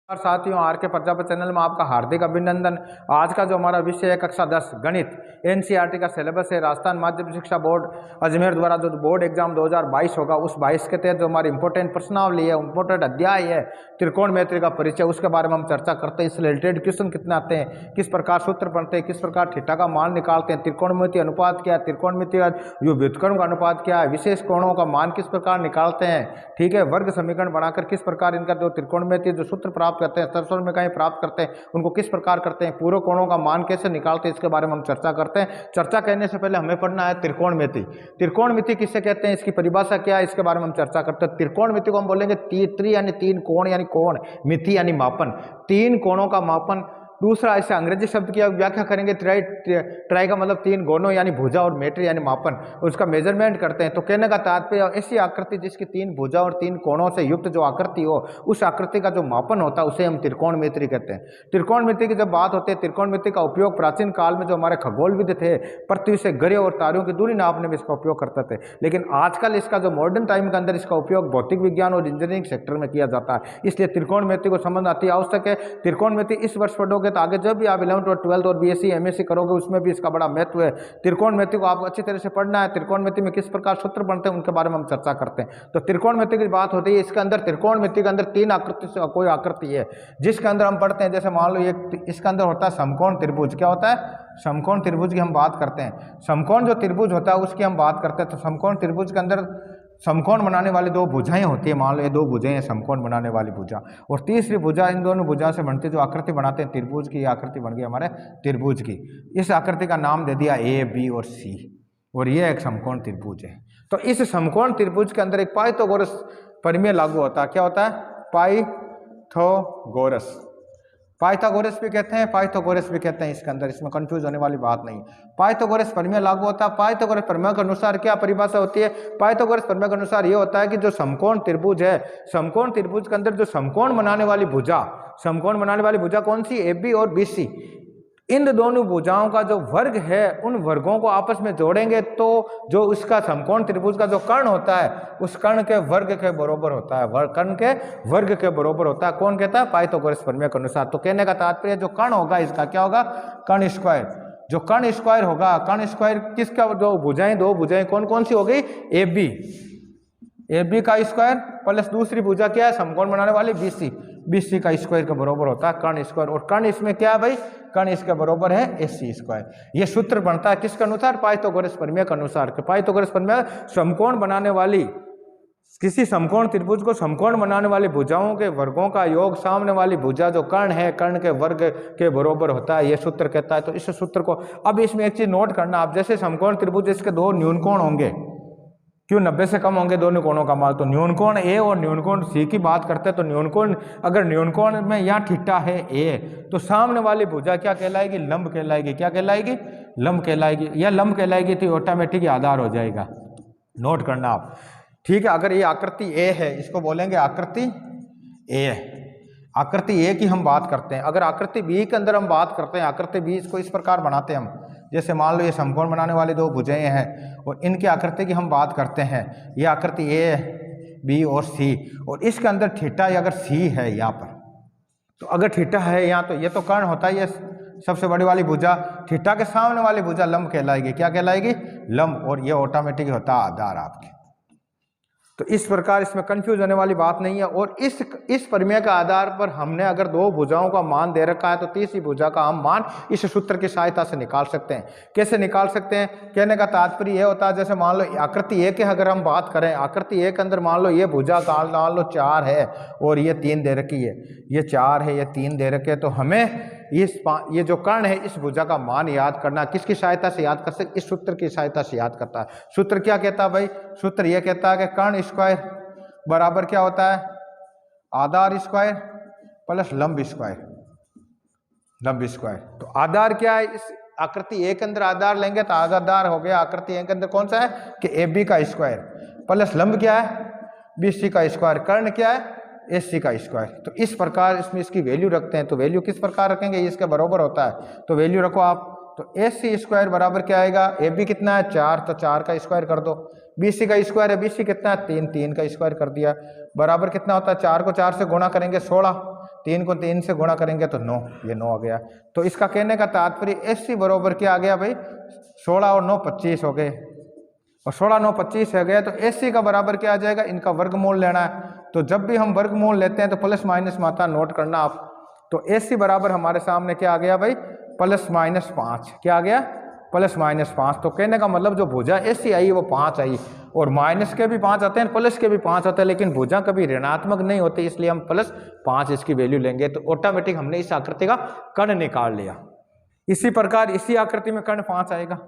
और साथियों, आर के प्रजापति चैनल में आपका हार्दिक अभिनंदन। आज का जो हमारा विषय है कक्षा 10 गणित, एनसीईआरटी का सिलेबस है। राजस्थान माध्यमिक शिक्षा बोर्ड अजमेर द्वारा जो बोर्ड एग्जाम 2022 होगा, उस 22 के तहत जो हमारी इंपॉर्टेंट प्रश्नावली है, इंपॉर्टेंट अध्याय है त्रिकोणमिति का परिचय, उसके बारे में हम चर्चा करते हैं। इससे रिलेटेड क्वेश्चन कितने आते हैं, किस प्रकार सूत्र बनते हैं, किस प्रकार थीटा का मान निकालते हैं, त्रिकोणमिति अनुपात क्या है, त्रिकोणमिति का जो व्युत्क्रम का अनुपात क्या है, विशेष कोणों का मान किस प्रकार निकालते हैं, ठीक है, वर्ग समीकरण बनाकर किस प्रकार इनका जो त्रिकोणमिति जो सूत्र प्राप्त करते हैं, सरसों में कहीं प्राप्त करते हैं, उनको किस प्रकार करते हैं, पूरे कोणों का मान कैसे निकालते हैं, इसके बारे में हम चर्चा करते हैं। चर्चा करने से पहले हमें पढ़ना है त्रिकोणमिति। त्रिकोणमिति किसे कहते हैं, इसकी परिभाषा क्या है, इसके बारे में हम चर्चा करते हैं। त्रिकोणमिति को हम बोलेंगे त्रि यानी तीन कोण, यानी कोण, मिति यानी मापन, तीन कोणों का मापन। दूसरा, इसे अंग्रेजी शब्द की व्याख्या करेंगे, ट्राई का मतलब तीन कोणों यानी भुजा, और मेट्री यानी मापन, उसका मेजरमेंट करते हैं। तो कहने का तात्पर्य, ऐसी आकृति जिसकी तीन भुजा और तीन कोणों से युक्त जो आकृति हो, उस आकृति का जो मापन होता है उसे हम त्रिकोणमिति कहते हैं। त्रिकोणमिति की जब बात होती है, त्रिकोणमिति का उपयोग प्राचीन काल में जो हमारे खगोलविद थे, पृथ्वी से ग्रह और तारों की दूरी नापने में इसका उपयोग करते थे। लेकिन आजकल इसका जो मॉडर्न टाइम के अंदर इसका उपयोग भौतिक विज्ञान और इंजीनियरिंग सेक्टर में किया जाता है। इसलिए त्रिकोणमिति को समझना अति आवश्यक है। त्रिकोणमिति इस वर्ष पढ़ोगे तो आगे जब भी आप 11th और 12th और बीएससी एमएससी करोगे, उसमें भी इसका बड़ा महत्व है। त्रिकोणमिति को आपको अच्छी तरह से पढ़ना है। त्रिकोणमिति में किस प्रकार सूत्र बनते हैं, उनके बारे में हम चर्चा करते हैं। तो त्रिकोणमिति की बात होती है, इसके अंदर त्रिकोणमिति के अंदर तीन आकृति से कोई आकृति है जिसके अंदर हम पढ़ते हैं। जैसे मान लो ये इसके अंदर होता है समकोण त्रिभुज। क्या होता है? समकोण त्रिभुज की हम बात करते हैं। समकोण जो त्रिभुज होता है उसकी हम बात करते हैं। तो समकोण त्रिभुज के अंदर समकोण बनाने वाली दो भुजाएं होती है। मान लो ये दो भुजाएं हैं, समकोण बनाने वाली भुजा, और तीसरी भुजा, इन दोनों भुजा से बनती जो आकृति बनाते हैं त्रिभुज की, आकृति बन गई हमारे त्रिभुज की। इस आकृति का नाम दे दिया ए, बी और सी, और ये एक समकोण त्रिभुज है। तो इस समकोण त्रिभुज के अंदर एक पाइथागोरस प्रमेय लागू होता है। क्या होता है? पाइथागोरस। पाइथागोरस भी कहते हैं, पाइथागोरस भी कहते हैं इसके अंदर, इसमें कंफ्यूज होने वाली बात नहीं। पाइथागोरस प्रमेय लागू होता है। पाइथागोरस प्रमेय के अनुसार क्या परिभाषा होती है? पाइथागोरस प्रमेय के अनुसार ये होता है कि जो समकोण त्रिभुज है, समकोण त्रिभुज के अंदर जो समकोण बनाने वाली भुजा, समकोण बनाने वाली भुजा कौन सी? ए बी और बी सी। इन दोनों भुजाओं का जो वर्ग है, उन वर्गों को आपस में जोड़ेंगे तो जो उसका समकोण त्रिभुज का जो कर्ण होता है, उस कर्ण के वर्ग के बराबर होता है। कर्ण के वर्ग के बराबर होता है। कौन कहता है? पाइथागोरस प्रमेय के अनुसार। तो कहने का तात्पर्य जो कर्ण होगा इसका क्या होगा? कर्ण स्क्वायर। जो कर्ण स्क्वायर होगा, कर्ण स्क्वायर किसका? जो भुजाएं, दो भुजाएं कौन कौन सी हो गई? ए बी, ए बी का स्क्वायर प्लस दूसरी भुजा क्या है? समकोण बनाने वाली बी सी, बी सी का स्क्वायर के बराबर होता है कर्ण स्क्वायर। और कर्ण इसमें क्या है भाई? कर्ण इसके बराबर है ए सी स्क्वायर। ये सूत्र बनता है किसके अनुसार? पाइथागोरस प्रमेय के अनुसार। पाइथागोरस प्रमेय समकोण बनाने वाली, किसी समकोण त्रिभुज को समकोण बनाने वाली भुजाओं के वर्गों का योग सामने वाली भुजा जो कर्ण है, कर्ण के वर्ग के बराबर होता है, यह सूत्र कहता है। तो इस सूत्र को अब इसमें एक चीज नोट करना आप, जैसे समकोण त्रिभुज इसके दो न्यूनकोण होंगे, क्यों 90 से कम होंगे दोनों कोणों का मान, तो न्यूनकोण ए और न्यूनकोण सी की बात करते हैं। तो न्यूनकोण, अगर न्यूनकोण में यहाँ थीटा है ए, तो सामने वाली भुजा क्या कहलाएगी? लंब कहलाएगी। क्या कहलाएगी? लंब कहलाएगी। यह लंब कहलाएगी तो ऑटोमेटिक आधार हो जाएगा। नोट करना आप, ठीक है। अगर ये आकृति ए है, इसको बोलेंगे आकृति ए। आकृति ए की हम बात करते हैं। अगर आकृति बी के अंदर हम बात करते हैं, आकृति बी, इसको इस प्रकार बनाते हैं हम, जैसे मान लो ये समकोण बनाने वाले दो भुजाएं हैं और इनकी आकृति की हम बात करते हैं। ये आकृति ए, बी और सी, और इसके अंदर थीटा अगर सी है यहाँ पर, तो अगर थीटा है यहाँ, तो ये तो कर्ण होता है, ये सबसे बड़ी वाली भुजा, थीटा के सामने वाली भुजा लंब कहलाएगी। क्या कहलाएगी? लंब। और ये ऑटोमेटिक होता है आधार आपके। तो इस प्रकार इसमें कंफ्यूज होने वाली बात नहीं है। और इस प्रमेय के आधार पर हमने अगर दो भुजाओं का मान दे रखा है, तो तीसरी भुजा का हम मान इस सूत्र की सहायता से निकाल सकते हैं। कैसे निकाल सकते हैं? कहने का तात्पर्य यह होता है, जैसे मान लो आकृति ए के अगर हम बात करें, आकृति ए के अंदर मान लो ये भुजा का मान लो 4 है और ये 3 दे रखी है, ये 4 है, ये 3 दे रखे, तो हमें ये जो कर्ण है, इस भुजा का मान याद करना। किसकी सहायता से याद कर सकते? इस सूत्र की सहायता से याद करता है। सूत्र क्या कहता है भाई? सूत्र यह कहता है कि कर्ण स्क्वायर बराबर क्या होता है? आधार स्क्वायर प्लस लंब स्क्वायर। लंब स्क्वायर, तो आधार क्या है? इस आकृति ए के अंदर आधार लेंगे तो आधार हो गया आकृति ए के अंदर कौन सा है? कि ए बी का स्क्वायर प्लस लंब क्या है? बी सी का स्क्वायर। कर्ण क्या है? ए सी का स्क्वायर। तो इस प्रकार इसमें इसकी वैल्यू रखते हैं। तो वैल्यू किस प्रकार रखेंगे? इसके बराबर होता है, तो वैल्यू रखो आप। तो ए सी स्क्वायर बराबर क्या आएगा? ए बी कितना है? 4, तो 4 का स्क्वायर कर दो। बी सी का स्क्वायर है, बी सी कितना है? 3, 3 का स्क्वायर कर दिया। बराबर कितना होता है? 4 को 4 से गुणा करेंगे 16, 3 को 3 से गुणा करेंगे तो 9, ये 9 आ गया। तो इसका कहने का तात्पर्य एसी बराबर क्या आ गया भाई, 16 और 9 25 हो गए, और 16 9 25 हो गया। तो एसी का बराबर क्या आ जाएगा, इनका वर्गमूल लेना है। तो जब भी हम वर्गमूल लेते हैं तो प्लस माइनस मात्रा नोट करना आप। तो एसी बराबर हमारे सामने क्या आ गया भाई, +-5। क्या आ गया, +-5। तो कहने का मतलब जो भुजा एसी आई वो 5 आई, और माइनस के भी 5 आते हैं, प्लस के भी 5 आते हैं, लेकिन भुजा कभी ऋणात्मक नहीं होती, इसलिए हम +5 इसकी वैल्यू लेंगे। तो ऑटोमेटिक हमने इस आकृति का कर्ण निकाल लिया। इसी प्रकार इसी आकृति में कर्ण 5 आएगा।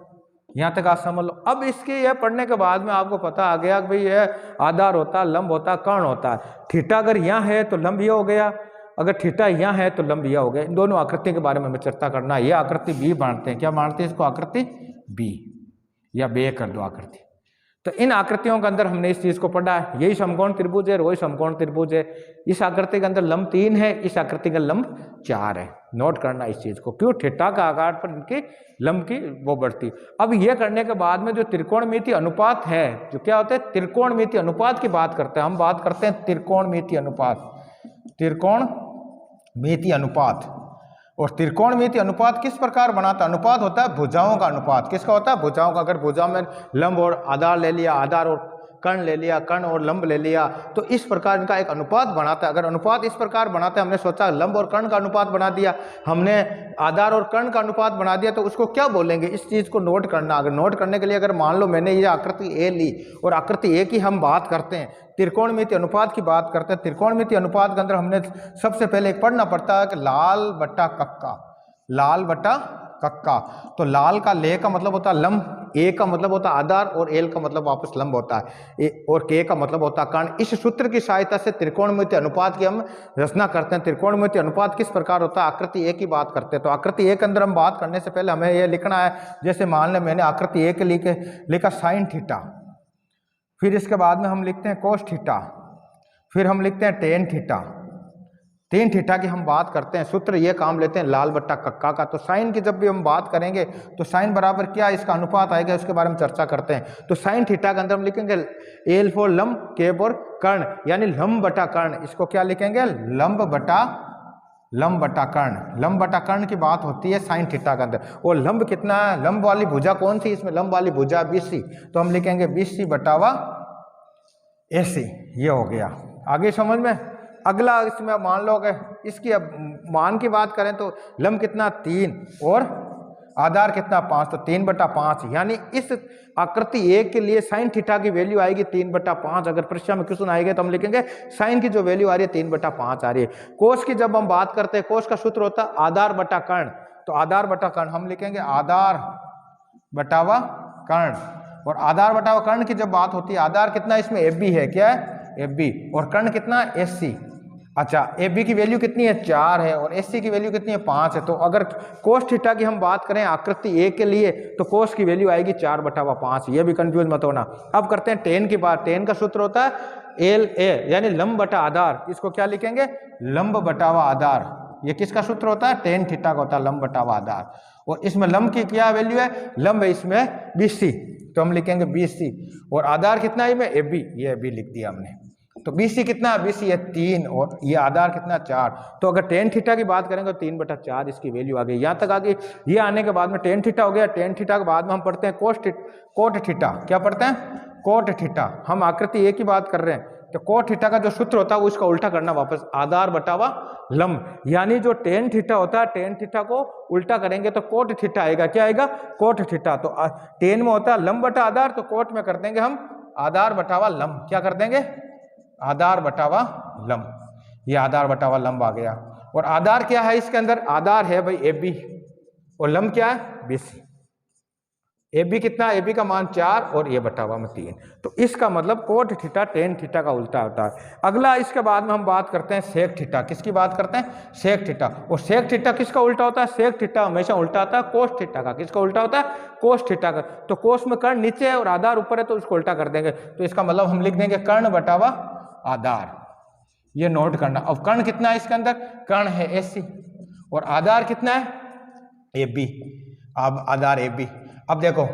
यहाँ तक आप समझ लो। अब इसके यह पढ़ने के बाद में आपको पता आ गया कि भाई यह आधार होता, लंब होता, कर्ण होता है। थीटा अगर यहाँ है तो लंब यह हो गया, अगर थीटा यहाँ है तो लंब यह हो गया। इन दोनों आकृति के बारे में हमें चर्चा करना है। यह आकृति बी मानते हैं, क्या मानते हैं इसको, आकृति बी, या बे कर दो आकृति। तो इन आकृतियों के अंदर हमने इस चीज को पढ़ा है, यही समकोण त्रिभुज है, वही समकोण त्रिभुज है। इस आकृति के अंदर लंब 3 है, इस आकृति का लंब 4 है। नोट करना इस चीज को, क्यों, थीटा का आकार पर इनकी लंब की वो बढ़ती। अब ये करने के बाद में जो त्रिकोणमितीय अनुपात है, जो क्या होता है, त्रिकोणमितीय अनुपात की बात करते हैं हम, बात करते हैं त्रिकोणमितीय अनुपात। त्रिकोणमितीय अनुपात, और त्रिकोणमितीय अनुपात किस प्रकार बनाता है, अनुपात होता है भुजाओं का अनुपात। किसका होता है, भुजाओं का। अगर भुजा में लंब और आधार ले लिया, आधार और कर्ण ले लिया, कर्ण और लंब ले लिया, तो इस प्रकार इनका एक अनुपात बनाता है। अगर अनुपात इस प्रकार बनाते हैं, हमने सोचा लंब और कर्ण का अनुपात बना दिया, हमने आधार और कर्ण का अनुपात बना दिया, तो उसको क्या बोलेंगे, इस चीज को नोट करना। अगर नोट करने के लिए अगर मान लो मैंने ये आकृति ए ली, और आकृति ए की हम बात करते हैं, त्रिकोणमितीय अनुपात की बात करते हैं। त्रिकोणमितीय अनुपात के अंदर हमने सबसे पहले एक पढ़ना पड़ता है कि लाल बट्टा कक्का, लाल बट्टा कक्का। तो लाल का ले का मतलब होता है लंब, ए का मतलब होता है आधार, और एल का मतलब वापस लंब होता है, और के का मतलब होता है कर्ण। इस सूत्र की सहायता से त्रिकोणमितीय अनुपात की हम रचना करते हैं। त्रिकोणमितीय अनुपात किस प्रकार होता है, आकृति ए की बात करते हैं। तो आकृति ए के अंदर हम बात करने से पहले हमें यह लिखना है, जैसे मान लें मैंने आकृति ए के लिखा साइन थीटा, फिर इसके बाद में हम लिखते हैं कोस थीटा, फिर हम लिखते हैं टेन थीटा। टेन थीटा की हम बात करते हैं, सूत्र ये काम लेते हैं लाल बट्टा कक्का का। तो साइन की जब भी हम बात करेंगे तो साइन बराबर क्या इसका अनुपात आएगा, उसके बारे में चर्चा करते हैं। तो साइन थीटा के अंदर हम लिखेंगे एल फॉर लंब, के फॉर कर्ण, यानी लंब बटा कर्ण। इसको क्या लिखेंगे, लंब बटा कर्ण। लंब बटा कर्ण की बात होती है साइन थीटा के अंदर। और लंब कितना है, लंब वाली भुजा कौन सी, इसमें लंब वाली भुजा BC, तो हम लिखेंगे BC बटावा AC। ये हो गया, आगे समझ में। अगला इसमें मान लो कि इसकी अब मान की बात करें तो लंब कितना 3 और आधार कितना 5, तो 3/5, यानी इस आकृति ए के लिए साइन थीटा की वैल्यू आएगी 3/5। अगर परीक्षा में क्वेश्चन आएगा तो हम लिखेंगे साइन की जो वैल्यू आ रही है 3/5 आ रही है। कोस की जब हम बात करते हैं, कोस का सूत्र होता है आधार बटा कर्ण। तो आधार बटा कर्ण हम लिखेंगे आधार बटावा कर्ण। और आधार बटावा कर्ण की जब बात होती है, आधार कितना इसमें AB है, क्या है AB, और कर्ण कितना AC। अच्छा, AB की वैल्यू कितनी है 4 है, और AC की वैल्यू कितनी है 5 है। तो अगर कोस थीटा की हम बात करें आकृति ए के लिए, तो कोस की वैल्यू आएगी 4/5। ये भी कंफ्यूज मत होना। अब करते हैं टेन की बात। टेन का सूत्र होता है LA, यानी लंब बटा आधार। इसको क्या लिखेंगे, लंब बटावा आधार। ये किसका सूत्र होता है, टेन थीटा का होता है, लंब बटावा आधार। और इसमें लंब की क्या वैल्यू है, लंब है इसमें BC, तो हम लिखेंगे BC। और आधार कितना है इसमें AB, ये AB लिख दिया हमने। तो BC कितना है, BC है 3, और ये आधार कितना 4। तो अगर टेन थीटा की बात करेंगे तो 3/4 इसकी वैल्यू आ गई। यहाँ तक आ गई। ये आने के बाद में टेन थीटा हो गया। टेन थीटा के बाद में हम पढ़ते हैं कोट थीटा। क्या पढ़ते हैं, कोट थीटा। हम आकृति ए की बात कर रहे हैं, तो कोट थीटा का जो सूत्र होता है वो इसका उल्टा करना वापस, आधार बटावा लंब। यानी जो टेन थीटा होता है, टेन थीटा को उल्टा करेंगे तो कोट थीटा आएगा। क्या आएगा, कोट थीटा। तो टेन में होता है लंब बटा आधार, तो कोट में कर देंगे हम आधार बटावा लंब। क्या कर देंगे, आधार बटावा लंब। ये आधार बटावा लंब आ गया। और आधार क्या है इसके अंदर, आधार है भाई AB, और लंब क्या है BC। AB कितना, AB का मान 4, और ये बटावा में 3। तो इसका मतलब कोट थीटा टेन थीटा का उल्टा होता है। अगला इसके बाद में हम बात करते हैं सेक थीटा। किसकी बात करते हैं, सेक थीटा। और सेक थीटा किसका उल्टा होता है, सेक थीटा हमेशा उल्टा होता है कोस थीटा का। किसका उल्टा होता है, कोस थीटा का। तो कोस में कर्ण नीचे है और आधार ऊपर है, तो उसको उल्टा कर देंगे। तो इसका मतलब हम लिख देंगे कर्ण बटावा आधार। ये नोट करना। अब कर्ण कितना है इसके अंदर, कर्ण है AC, और आधार कितना है AB। अब आधार AB। अब देखो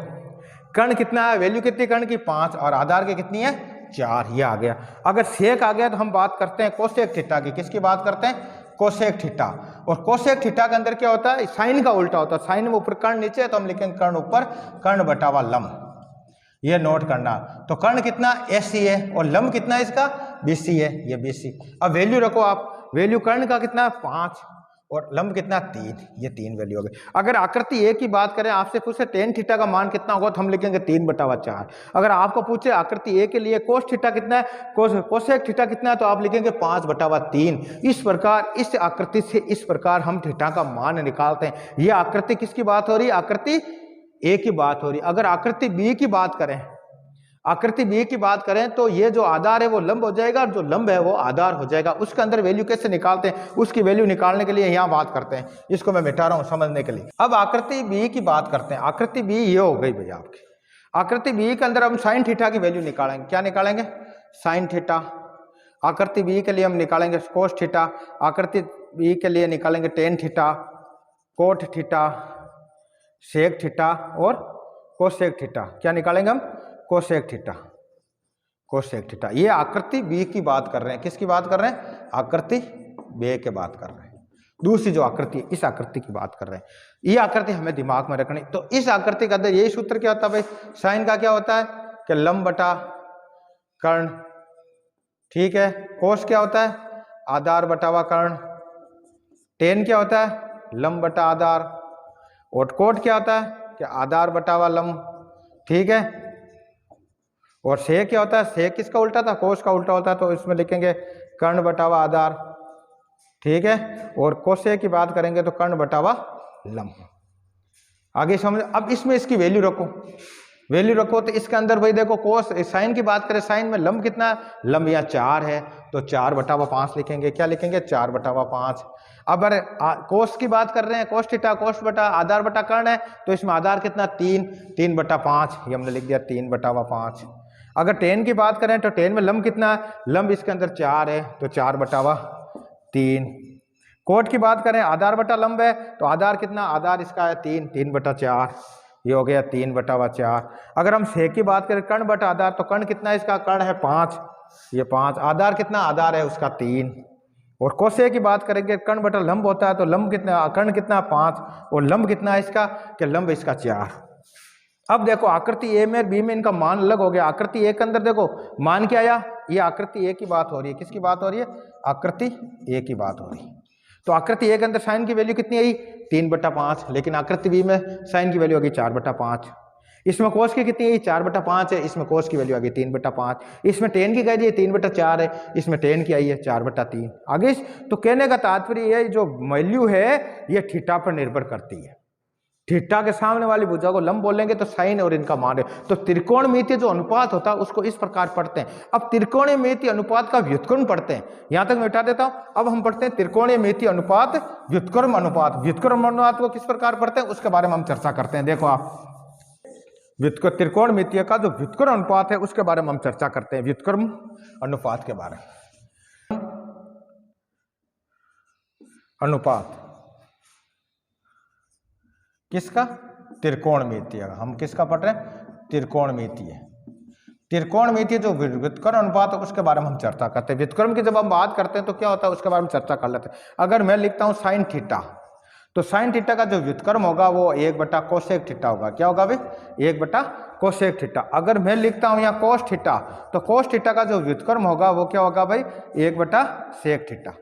कर्ण कितना है, वैल्यू कितनी कर्ण की 5, और आधार की कितनी है 4। ये आ गया। अगर सेक आ गया तो हम बात करते हैं कोसेक थीटा की। किसकी बात करते हैं, कोसेक थीटा। और कोसेक थीटा के अंदर क्या होता है, साइन का उल्टा होता है। साइन में ऊपर कर्ण नीचे है तो हम लिखेंगे कर्ण ऊपर, कर्ण बटावा लंब। ये नोट करना। तो कर्ण कितना AC है और लंब कितना है इसका BC है, ये BC। अब वैल्यू रखो आप, वैल्यू कर्ण का कितना 5 और लंब कितना 3, ये 3 वैल्यू हो गई। अगर आकृति A की बात करें, आपसे पूछे टेन थीटा का मान कितना होगा तो हम लिखेंगे 3/4। अगर आपको पूछे आकृति A के लिए कोस थीटा कितना है, कोसेक थीटा कितना है, तो आप लिखेंगे 5/3। इस प्रकार इस आकृति से इस प्रकार हम थीटा का मान निकालते हैं। ये आकृति किसकी बात हो रही है, आकृति A की बात हो रही है। अगर आकृति B की बात करें, आकृति B की बात करें तो ये जो आधार है वो लंब हो जाएगा और जो लंब है वो आधार हो जाएगा। उसके अंदर वैल्यू कैसे निकालते हैं, उसकी वैल्यू निकालने के लिए यहाँ बात करते हैं। इसको मैं मिटा रहा हूँ समझने के लिए। अब आकृति B की बात करते हैं। आकृति B ये हो गई भैया आपकी। आकृति B के अंदर हम साइन थीटा की वैल्यू निकालेंगे। क्या निकालेंगे, साइन थीटा। आकृति B के लिए हम निकालेंगे कोस थीटा। आकृति B के लिए निकालेंगे tan theta, cot theta, sec theta और कोसेक थीटा। क्या निकालेंगे हम, कोसेक थीटा, कोसेक थीटा। ये आकृति B की बात कर रहे हैं। किसकी बात कर रहे हैं, आकृति B की बात कर रहे हैं। दूसरी जो आकृति इस आकृति की बात कर रहे हैं, ये आकृति हमें दिमाग में रखनी। तो इस आकृति के अंदर यही सूत्र क्या होता है भाई, साइन का क्या होता है कि लंब बटा कर्ण, ठीक है। कोस क्या होता है, आधार बटावा कर्ण। टेन क्या होता है, लंब बटा आधार। और कोट क्या होता है कि आधार बटावा लंब, ठीक है। और सेक क्या होता है, सेक किसका उल्टा था, कोस का उल्टा होता है, तो इसमें लिखेंगे कर्ण बटावा आधार, ठीक है। और कोसेक की बात करेंगे तो कर्ण बटावा लंब। आगे समझ। अब इसमें इसकी वैल्यू रखो, वैल्यू रखो तो इसके अंदर भाई देखो कोस, साइन की बात करें, साइन में लंब कितना है, लंब यहाँ 4 है तो 4/5 लिखेंगे। क्या लिखेंगे, 4/5। अब अगर कोस की बात कर रहे हैं, कोस थीटा, कोस बटा आधार बटा कर्ण है, तो इसमें आधार कितना 3/5, ये हमने लिख दिया 3/5। अगर टेन की बात करें तो टेन में लंब कितना है, लंब इसके अंदर 4 है तो 4/3। कोट की बात करें, आधार बटा लंब है तो आधार कितना, आधार इसका है 3/4, ये हो गया 3/4। अगर हम सेक की बात करें कर्ण बटा आधार, तो कर्ण कितना है इसका, कर्ण है 5, ये 5। आधार कितना, आधार है उसका 3। और कोसेक की बात करेंगे, कर्ण बटा लंब होता है तो लंब कितना, कर्ण कितना 5 और लंब कितना है इसका, कि लंब इसका 4। अब देखो आकृति A में और B में इनका मान अलग हो गया। आकृति A के अंदर देखो मान क्या आया, ये आकृति A की बात हो रही है। किसकी बात हो रही है, आकृति A की बात हो रही है। तो आकृति A के अंदर साइन की वैल्यू कितनी आई, 3/5, लेकिन आकृति B में साइन की वैल्यू आ गई 4/5। इसमें कोस की कितनी आई, 4/5 है, इसमें कोस की वैल्यू आ गई 3/5। इसमें टेन की कह दी 3/4 है, इसमें टेन की आई है 4/3। आगे तो कहने का तात्पर्य है जो वैल्यू है ये थीटा पर निर्भर करती है। थीटा के सामने वाली भुजा को लंब बोलेंगे तो साइन और इनका मान है। तो त्रिकोणमितीय जो अनुपात होता है उसको इस प्रकार पढ़ते हैं। अब त्रिकोणमितीय अनुपात का व्युत्क्रम पढ़ते हैं, यहां तक मैं हटा देता हूं। अब हम पढ़ते हैं त्रिकोणमितीय अनुपात, व्युत्क्रम अनुपात। व्युत्क्रम अनुपात को किस प्रकार पढ़ते हैं उसके बारे में हम चर्चा करते हैं। देखो आप, त्रिकोणमितीय का जो व्युत्क्रम अनुपात है उसके बारे में हम चर्चा करते हैं, व्युत्क्रम अनुपात के बारे में। अनुपात किसका, त्रिकोणमितीय। हम किसका पढ़ रहे हैं, त्रिकोणमितीय। त्रिकोणमितीय जो व्युत्क्रम अनुपात है उसके बारे में हम चर्चा करते हैं। व्युत्क्रम की जब हम बात करते हैं तो क्या होता है उसके बारे में चर्चा कर लेते हैं। अगर मैं लिखता हूं साइन थीटा, तो साइन थीटा का जो व्युत्क्रम होगा वो 1/कोसेक थीटा होगा। क्या होगा भाई, 1/कोसेक थीटा। अगर मैं लिखता हूं यहाँ कोस थीटा, तो कोस थीटा का जो व्युत्क्रम होगा वो क्या होगा भाई, 1/सेक थीटा।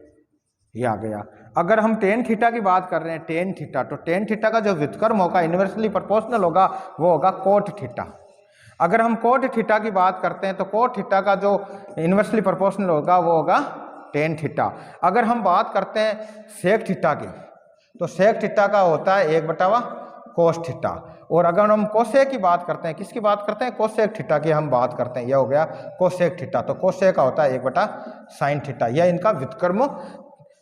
ये आ गया। अगर हम टेन थीटा की बात कर रहे हैं, टेन थीटा, तो टेन थीटा का जो व्युत्क्रम होगा इन्वर्सली प्रोपोर्शनल होगा, वो होगा कोट थीटा। अगर हम कोट थीटा की बात करते हैं तो कोट थीटा का जो इन्वर्सली प्रोपोर्शनल होगा वो होगा टेन थीटा। अगर हम बात करते हैं सेक थीटा की, तो सेक थीटा का होता है 1/कोस थीटा। और अगर हम कोसेक की बात करते हैं, किसकी बात करते हैं, कोसेक थीटा की हम बात करते हैं, यह हो गया कोसेक थीटा। तो कोसेक का होता है 1/साइन थीटा। यह इनका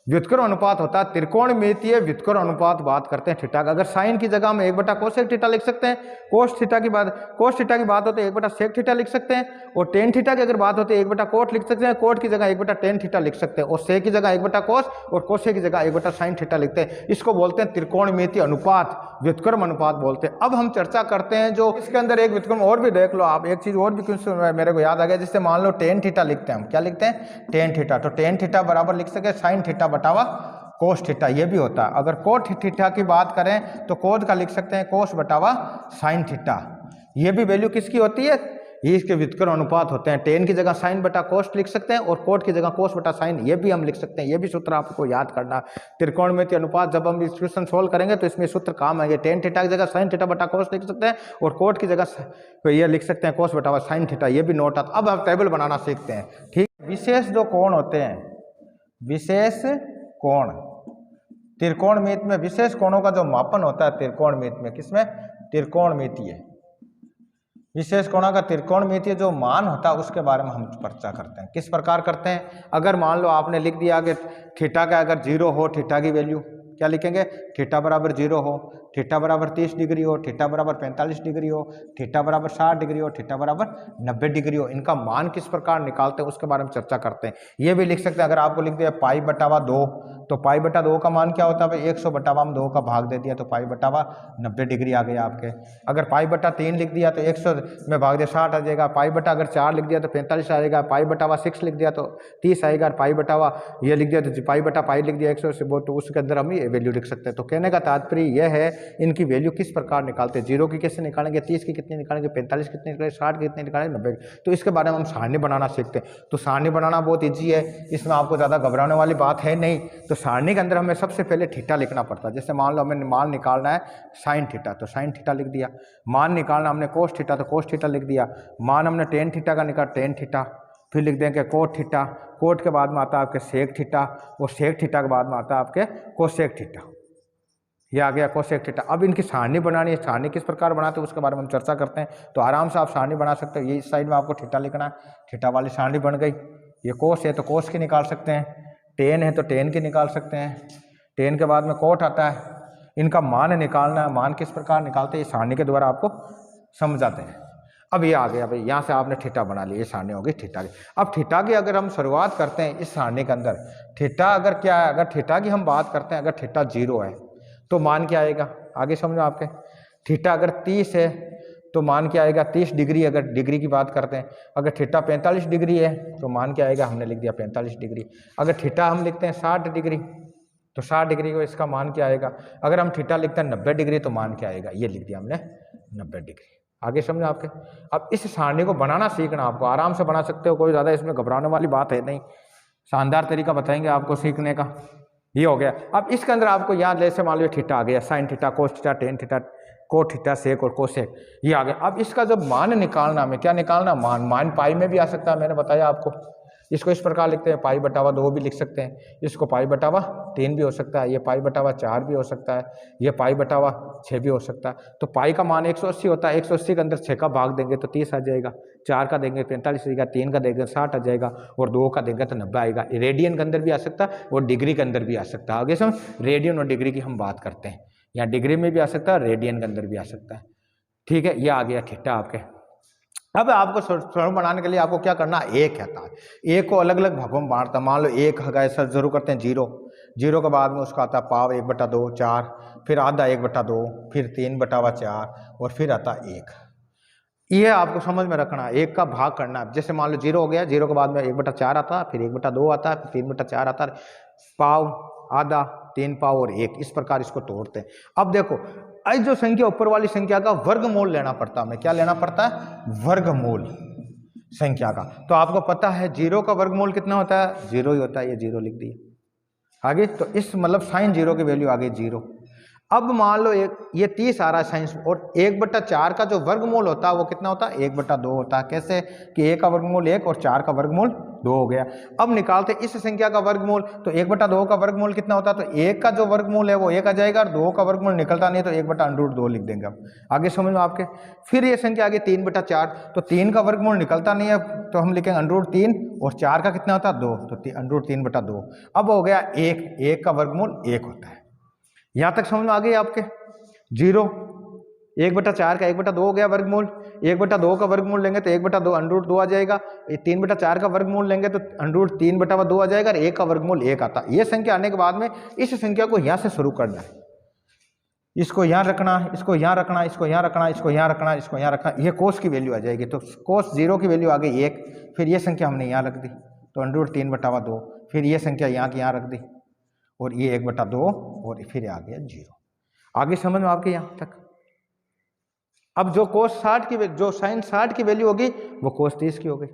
व्युत्क्रम अनुपात होता है। त्रिकोणमितीय व्युत्क्रम अनुपात बात करते हैं थीटा का। अगर साइन की जगह में 1/कोसेक थीटा लिख सकते हैं, कोस थीटा की बात होती है 1/सेक थीटा लिख सकते हैं, और टेन थीटा की अगर बात होती है 1/कोट लिख सकते हैं, कोट की जगह 1/टेन थीटा लिख सकते हैं, और सेक की जगह 1/कोस और कोसेक की जगह 1/साइन थीटा लिखते हैं। इसको बोलते हैं त्रिकोणमितीय अनुपात, व्युत्क्रम अनुपात बोलते हैं। अब हम चर्चा करते हैं जो इसके अंदर एक व्युत्क्रम और भी देख लो आप, एक चीज और भी क्यों मेरे को याद आ गया, जिससे मान लो टेन थीटा लिखते हैं हम, क्या लिखते हैं, टेन थीटा। तो टेन थीटा बराबर लिख सके साइन थीटा बटावा कोस थीटा ये भी होता है। अगर कोट थीटा की बात करें तो कोट का लिख सकते हैं कोस बटावा साइन थीटा। ये भी वैल्यू किसकी होती है, ये इसके व्युत्क्रम अनुपात होते हैं। टेन की जगह साइन बटा कोस लिख सकते हैं और कोट की जगह कोस बटा साइन ये भी हम लिख सकते हैं। ये भी सूत्र आपको याद करना। त्रिकोणमितीय अनुपात जब हम क्वेश्चन सोल्व करेंगे तो इसमें सूत्र काम आएंगे। टेन थीटा की जगह साइन थीटा बटा कोस लिख सकते हैं और कोट की जगह ये लिख सकते हैं कोस बटा साइन थीटा। ये भी नोट आता। अब हम टेबल बनाना सीखते हैं। ठीक, विशेष जो कोण होते हैं, विशेष कोण त्रिकोणमिति में, विशेष कोणों का जो मापन होता है त्रिकोणमिति में, किसमें, त्रिकोणमितीय विशेष कोणों का त्रिकोणमितीय जो मान होता है उसके बारे में हम चर्चा करते हैं। किस प्रकार करते हैं, अगर मान लो आपने लिख दिया कि थीटा का अगर 0 हो, थीटा की वैल्यू क्या लिखेंगे, थीटा बराबर 0 हो, थीटा बराबर 30 डिग्री हो, थीटा बराबर 45 डिग्री हो, थीटा बराबर 60 डिग्री हो, थीटा बराबर 90 डिग्री हो, इनका मान किस प्रकार निकालते हैं उसके बारे में चर्चा करते हैं। ये भी लिख सकते हैं। अगर आपको लिख दिया पाई बटावा 2 तो पाई बटा 2 का मान क्या होता है, 100 बटावा में 2 का भाग दे दिया तो पाई बटावा 90 डिग्री आ गया आपके। अगर पाई बटा 3 लिख दिया तो 100 में भाग दिया 60 आ जाएगा। पाई बटा अगर 4 लिख दिया तो 45 आएगा। पाई बटावा 6 लिख दिया तो 30 आएगा। पाई बटावा ये लिख दिया तो पाई बटा पाई लिख दिया 100 से, तो उसके अंदर हम ये वैल्यू लिख सकते हैं। तो कहने का तात्पर्य यह है इनकी वैल्यू किस प्रकार निकालते हैं। 0 की कैसे निकालेंगे, 30 की कितनी निकालेंगे, 45 कितनी निकालेंगे, 60 की कितनी निकालेंगे, 90। तो इसके बारे में हम सारणी बनाना सीखते हैं। तो सारणी बनाना बहुत ईजी है, इसमें आपको ज़्यादा घबराने वाली बात है नहीं। तो सारणी के अंदर हमें सबसे पहले थीटा लिखना पड़ता है। जैसे मान लो हमें मान निकालना है साइन थीटा तो साइन थीटा लिख दिया। मान निकालना हमने कोस थीटा तो कोस थीटा लिख दिया। मान हमने टेन थीटा का निकाला टेन थीटा। फिर लिख देंगे कोट थीटा। कोट के बाद में आता है आपके सेक थीटा और सेक थीटा के बाद में आता है आपके कोसेक थीटा। ये आ गया कोसेक थीटा। अब इनकी सारणी बनानी है। सारणी किस प्रकार बनाते हैं उसके बारे में हम चर्चा करते हैं। तो आराम से आप सारणी बना सकते हो। ये इस साइड में आपको थीटा लिखना है, थीटा वाली सारणी बन गई। ये कोस है तो कोस की निकाल सकते हैं, टेन है तो टेन की निकाल सकते हैं, टेन के बाद में कोट आता है। इनका मान निकालना है। मान किस प्रकार निकालते हैं ये सारणी के द्वारा आपको समझाते हैं। अब ये आ गया भाई, यहाँ से आपने थीटा बना लिया, ये सारणी होगी थीटा की। अब थीटा की अगर हम शुरुआत करते हैं इस सारणी के अंदर, थीटा अगर क्या है, अगर थीटा की हम बात करते हैं, अगर थीटा 0 है तो मान क्या आएगा, आगे समझो आपके। थीटा अगर 30 है तो मान क्या आएगा, 30 डिग्री। अगर डिग्री की बात करते हैं, अगर थीटा 45 डिग्री है तो मान क्या आएगा, हमने लिख दिया 45 डिग्री। अगर थीटा हम लिखते हैं 60 डिग्री तो 60 डिग्री को इसका मान क्या आएगा। अगर हम थीटा लिखते हैं 90 डिग्री तो मान क्या आएगा, ये लिख दिया हमने 90 डिग्री। आगे समझो आपके। अब इस सारणी को बनाना सीखना, आपको आराम से बना सकते हो, कोई ज़्यादा इसमें घबराने वाली बात है नहीं। शानदार तरीका बताएंगे आपको सीखने का। ये हो गया। अब इसके अंदर आपको याद, जैसे मान लो थीटा आ गया, sine theta, cos theta, tan theta, cot theta, sec और कोसेक, ये आ गया। अब इसका जब मान निकालना, हमें क्या निकालना, मान पाई में भी आ सकता है, मैंने बताया आपको। इसको इस प्रकार लिखते हैं, पाई बटावा 2 भी लिख सकते हैं, इसको पाई बटावा 3 भी हो सकता है, ये पाई बटावा 4 भी हो सकता है, ये पाई बटावा 6 भी हो सकता है। तो पाई का मान 180 होता है, 180 के अंदर 6 का भाग देंगे तो 30 आ जाएगा, 4 का देंगे 45 आएगा, 3 का देंगे 60 आ जाएगा और 2 का देंगे तो 90 आएगा। रेडियन के अंदर भी आ सकता है और डिग्री के अंदर भी आ सकता है। आगे समझ, रेडियन और डिग्री की हम बात करते हैं, या डिग्री में भी आ सकता है, रेडियन के अंदर भी आ सकता है। ठीक है, ये आ गया थीटा आपके। अब आपको स्वरूप बनाने के लिए आपको क्या करना है, एक कहता है, एक को अलग अलग भागों में बांटता। मान लो एक है, सर जरूर करते हैं 0, 0 के बाद में उसका आता है पाव 1/2, 4, फिर आधा 1/2, फिर 3/4 और फिर आता 1। ये आपको समझ में रखना है, एक का भाग करना है। जैसे मान लो 0 हो गया, 0 के बाद में 1/4 आता है, फिर 1/2 आता है, फिर 3/4 आता है, पाव, आधा, 3 पाव और 1, इस प्रकार इसको तोड़ते हैं। अब देखो, आज जो संख्या ऊपर वाली संख्या का वर्गमूल लेना पड़ता है, हमें क्या लेना पड़ता है, वर्गमूल संख्या का। तो आपको पता है 0 का वर्गमूल कितना होता है, 0 ही होता है, ये 0 लिख दिए आगे। तो इस मतलब साइन 0 की वैल्यू आ गई 0। अब मान लो ये 30 आ रहा है साइंस, और 1/4 का जो वर्गमूल होता है वो कितना होता है, 1/2 होता है। कैसे कि 1 का वर्गमूल 1 और 4 का वर्गमूल 2 हो गया। अब निकालते इस संख्या का वर्गमूल, तो 1/2 का वर्गमूल कितना होता है, तो 1 का जो वर्गमूल है वो 1 आ जाएगा और 2 का वर्गमूल निकलता नहीं है तो 1/√2 लिख देंगे हम। आगे समझ में आपके। फिर ये संख्या आगे 3/4, तो 3 का वर्गमूल निकलता नहीं है तो हम लिखेंगे √3 और 4 का कितना होता है 2, तो √3/2। अब हो गया 1 का वर्गमूल 1 होता है। यहाँ तक समझ में आ गई आपके। 0 1/4 का 1/2 हो गया वर्गमूल, 1/2 का वर्गमूल लेंगे तो 1/2 √2 आ जाएगा, 3/4 का वर्गमूल लेंगे तो √3/2 आ जाएगा और 1 का वर्गमूल 1 आता है। ये संख्या आने के बाद में इस संख्या को यहाँ से शुरू करना है, इसको यहाँ रखना, इसको यहाँ रखना, इसको यहाँ रखना, इसको यहाँ रखना, इसको यहाँ रखना, ये कोस की वैल्यू आ जाएगी। तो कोस 0 की वैल्यू आ गई 1, फिर ये संख्या हमने यहाँ रख दी तो √3/2, फिर ये संख्या यहाँ की यहाँ रख दी और ये 1/2 और फिर आ गया 0। आगे समझ में आपके यहाँ तक। अब जो कोस 60 की जो साइन 60 की वैल्यू होगी वो कोस 30 की होगी।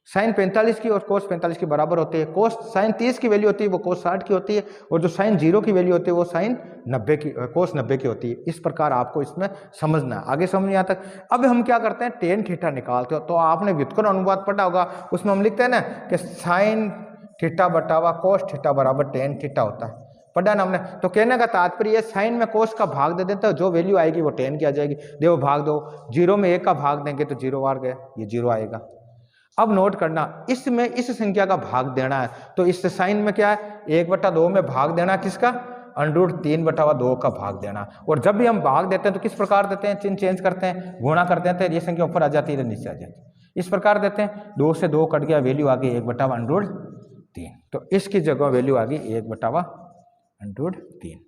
साइन 45 की और कोस 45 के बराबर होते हैं। कोस साइन 30 की वैल्यू होती है वो कोस 60 की होती है, और जो साइन 0 की वैल्यू होती है वो साइन 90 की कोस 90 की होती है। इस प्रकार आपको इसमें समझना है। आगे समझ यहाँ तक। अब हम क्या करते हैं, टेन थीटा निकालते हो। तो आपने व्युत्क्रम अनुपात पढ़ा होगा, उसमें हम लिखते हैं ना कि साइन थीटा बटावा कोस थीटा बराबर टेन थीटा होता है, पढ़ा ना हमने। तो कहने का तात्पर्य ये साइन में कोस का भाग दे देते हो, जो वैल्यू आएगी वो टेन की आ जाएगी। देखो भाग दो, 0 में 1 का भाग देंगे तो 0 बार गया, ये 0 आएगा। अब नोट करना, इसमें इस संख्या का भाग देना है, तो इस साइन में क्या है, 1/2 में भाग देना किसका, √3/2 का भाग देना। और जब भी हम भाग देते हैं तो किस प्रकार देते हैं, चिन्ह चेंज करते हैं, गुणा कर देते हैं, ये संख्या ऊपर आ जाती है, नीचे आ जाती है, इस प्रकार देते हैं। 2 से 2 कट गया, वैल्यू आ गई 1/√3। तो इसकी जगह वैल्यू आ गई 1/√3।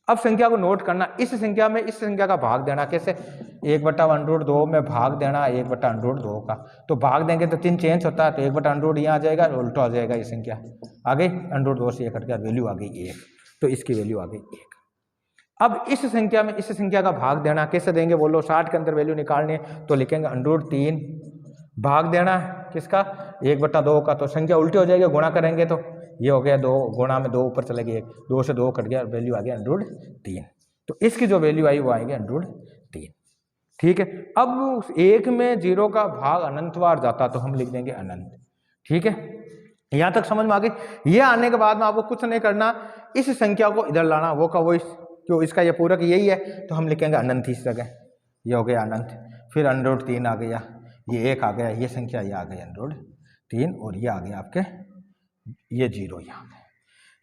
अब संख्या को नोट करना, इस संख्या में इस संख्या का भाग देना कैसे, 1/√2 में भाग देना 1/√2 का। तो भाग देंगे तो चिन्ह चेंज होता है, तो 1/√2 यहाँ आ जाएगा, उल्टा हो जाएगा, ये संख्या आ गई √2 से 1 कट गया, वैल्यू आ गई 1। तो इसकी वैल्यू आ गई 1। अब इस संख्या में इस संख्या का भाग देना कैसे देंगे बोलो, 60 के अंदर वैल्यू निकालनी है, तो लिखेंगे √3 भाग देना किसका, 1/2 का। तो संख्या उल्टी हो जाएगी, गुणा करेंगे तो ये हो गया 2, गुणा में 2 ऊपर चले गए, 2 से 2 कट गया, वैल्यू आ गया √3। तो इसकी जो वैल्यू आई वो आएगी √3। ठीक है। अब 1 में 0 का भाग अनंतवार जाता तो हम लिख देंगे अनंत। ठीक है, यहां तक समझ में आ गई। ये आने के बाद में आपको कुछ नहीं करना, इस संख्या को इधर लाना, वो का वो क्यों, इसका ये पूरक यही है, तो हम लिखेंगे अनंत इस जगह, ये हो गया अनंत। फिर √3 आ गया, ये 1 आ गया, ये संख्या ये आ गई √3, और ये आ गया आपके ये 0 यहाँ पे।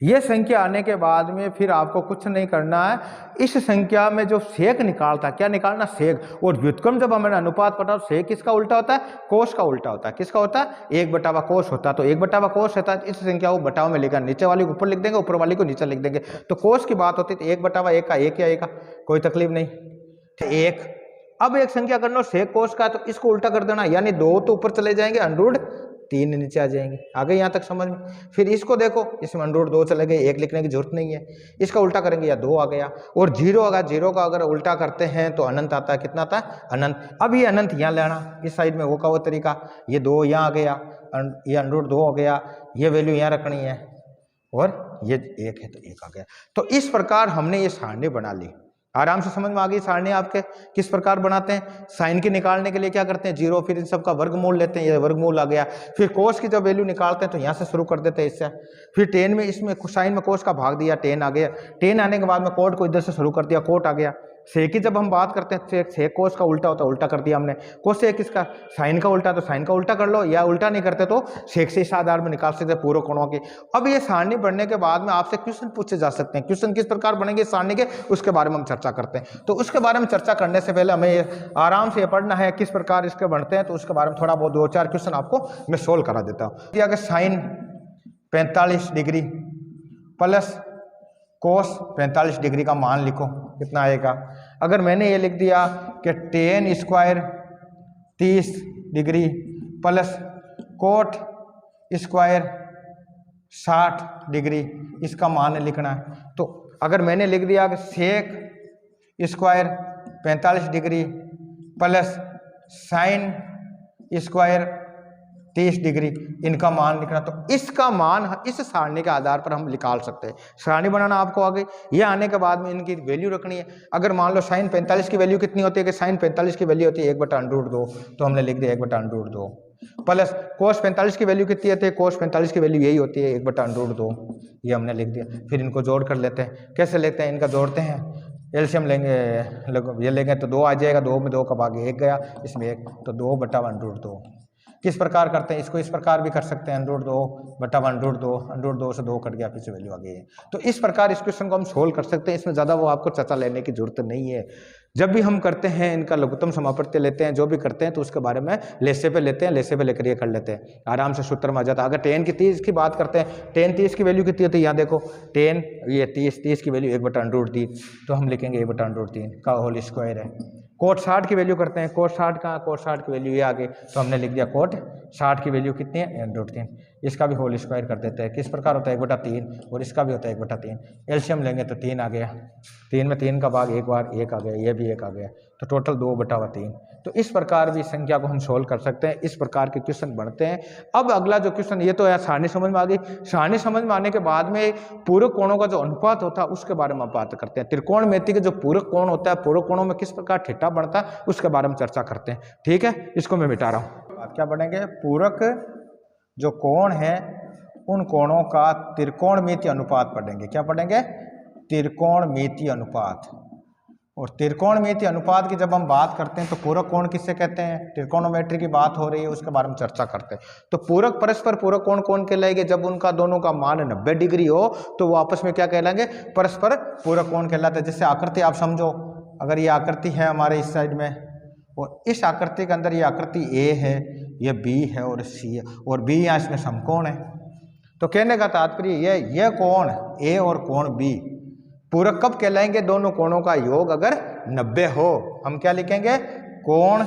ये संख्या आने के बाद में फिर आपको कुछ नहीं करना है, इस संख्या में जो सेक निकालता है, क्या निकालना, सेक। और व्युत्क्रम जब हमने अनुपात पढ़ा, सेक किसका उल्टा होता है, कोस का उल्टा होता है। किसका होता है, 1/2 कोस होता है। तो 1/2 कोस होता है, इस संख्या को बटाव में लेकर नीचे वाली को ऊपर लिख देंगे, ऊपर वाली को नीचे लिख देंगे। तो कोस की बात होती है तो 1/1 का 1 ही आएगा, कोई तकलीफ नहीं, 1। अब एक संख्या करना सेक कोस का, तो इसको उल्टा कर देना, यानी 2 तो ऊपर चले जाएंगे, √3 नीचे आ जाएंगे। आगे यहाँ तक समझ में। फिर इसको देखो, इसमें √2 चले गए, 1 लिखने की जरूरत नहीं है, इसका उल्टा करेंगे या 2 आ गया, और 0 आगा, 0 का अगर उल्टा करते हैं तो अनंत आता है, कितना आता है, अनंत। अब ये अनंत यहाँ लेना, इस साइड में वो का वो तरीका, ये 2 यहाँ आ गया, ये √2 हो गया, ये वैल्यू यहाँ रखनी है, और ये 1 है तो 1 आ गया। तो इस प्रकार हमने ये सारणी बना ली। आराम से समझ में आ गई सारणी आपके किस प्रकार बनाते हैं। साइन की निकालने के लिए क्या करते हैं, 0, फिर इन सब का वर्गमूल लेते हैं, ये वर्गमूल आ गया। फिर कोस की जब वैल्यू निकालते हैं तो यहाँ से शुरू कर देते हैं, इससे। फिर टेन में इसमें साइन में कोस का भाग दिया, 10 आ गया। 10 आने के बाद में कोट को इधर से शुरू कर दिया, कोट आ गया। सेक की जब हम बात करते हैं, सेक कोस का उल्टा होता है, उल्टा कर दिया हमने। कोस सेक किसका, साइन का उल्टा, तो साइन का उल्टा कर लो, या उल्टा नहीं करते तो सेक से इस आधार में निकाल सकते पूरे कोणों की। अब ये सारणी बढ़ने के बाद में आपसे क्वेश्चन पूछे जा सकते हैं। क्वेश्चन किस प्रकार बनेंगे सारणी के, उसके बारे में हम चर्चा करते हैं। तो उसके बारे में चर्चा करने से पहले हमें आराम से पढ़ना है किस प्रकार इसके बनते हैं, तो उसके बारे में थोड़ा बहुत 2-4 क्वेश्चन आपको मैं सोल्व करा देता हूँ। दिया कि sine 45 degree plus cos 45 degree का मान लिखो, कितना आएगा। अगर मैंने ये लिख दिया कि tan square 30 degree plus coat square 60 degree, इसका मान लिखना है। तो अगर मैंने लिख दिया कि sec square 45 degree plus sine square 30 degree, इनका मान लिखना, तो इसका मान इस सारणी के आधार पर हम निकाल सकते हैं। सारणी बनाना आपको आ गई। ये आने के बाद में इनकी वैल्यू रखनी है। अगर मान लो साइन 45 की वैल्यू कितनी होती है, कि साइन 45 की वैल्यू होती है 1/√2, तो हमने लिख दिया 1/√2, प्लस कोस 45 की वैल्यू कितनी होती है, कोस 45 की वैल्यू यही होती है 1/√2, ये हमने लिख दिया। फिर इनको जोड़ कर लेते हैं। कैसे लेते हैं, इनका जोड़ते हैं, एलसीएम लेंगे, ये लेंगे तो 2 आ जाएगा, 2 में 2 का भाग 1 गया, इसमें 1, तो 2/√2। किस प्रकार करते हैं इसको, इस प्रकार भी कर सकते हैं, √2/√2 से 2 कट गया, फिर से वैल्यू आ गई है। तो इस प्रकार इस क्वेश्चन को हम सोल्व कर सकते हैं। इसमें ज़्यादा वो आपको चर्चा लेने की जरूरत नहीं है। जब भी हम करते हैं इनका लघुत्तम समापत्ति लेते हैं, जो भी करते हैं तो उसके बारे में लेसे पे लेते हैं, लेसे पे लेकर ये कर लेते हैं, आराम से सूत्र में आ जाता है। अगर tan की 30 की बात करते हैं, tan 30 की वैल्यू कितनी होती है, यहाँ देखो tan ये 30 की वैल्यू 1/√3, तो हम लिखेंगे 1/√3 का होल स्क्वायर है। कोट 60 की वैल्यू करते हैं, कोट 60 का, कोट 60 की वैल्यू ये आ गई, तो हमने लिख दिया कोट 60 की वैल्यू कितनी है, √3। इसका भी होल स्क्वायर कर देते हैं। किस प्रकार होता है 1/3 और इसका भी होता है 1/3। एलसीएम लेंगे तो 3 आ गया, 3 में 3 का भाग एक बार 1 आ गया, ये भी 1 आ गया, तो टोटल 2/3। तो इस प्रकार भी संख्या को हम सोल्व कर सकते हैं। इस प्रकार के क्वेश्चन बनते हैं। अब अगला जो क्वेश्चन, ये तो यार सारणी समझ में आ गई। सारणी समझ में आने के बाद में पूरक कोणों का जो अनुपात होता है उसके बारे में बात करते हैं। त्रिकोणमिति के जो पूरक कोण होता है, पूरक कोणों में किस प्रकार थीटा बनता है उसके बारे में चर्चा करते हैं। ठीक है, इसको मैं मिटा रहा हूँ। बात क्या पढ़ेंगे, पूरक जो कोण है उन कोणों का त्रिकोणमिति अनुपात पढ़ेंगे। क्या पढ़ेंगे, त्रिकोणमिति अनुपात। और त्रिकोणमिति अनुपात की जब हम बात करते हैं तो पूरक कोण किससे कहते हैं, त्रिकोणोमेट्री की बात हो रही है, उसके बारे में चर्चा करते हैं। तो पूरक परस्पर पूरक कोण कौन कहलाएंगे, जब उनका दोनों का मान 90 डिग्री हो तो वो आपस में क्या कहलाएंगे, परस्पर पूरक कोण कहलाते हैं। जैसे आकृति आप समझो, अगर ये आकृति है हमारे इस साइड में और इस आकृति के अंदर ये आकृति ए है, ये बी है और सी है, और बी यहाँ इसमें समकोण है। तो कहने का तात्पर्य ये कोण ए और कोण बी पूरक कब कहलाएंगे, दोनों कोणों का योग अगर 90 हो। हम क्या लिखेंगे, कोण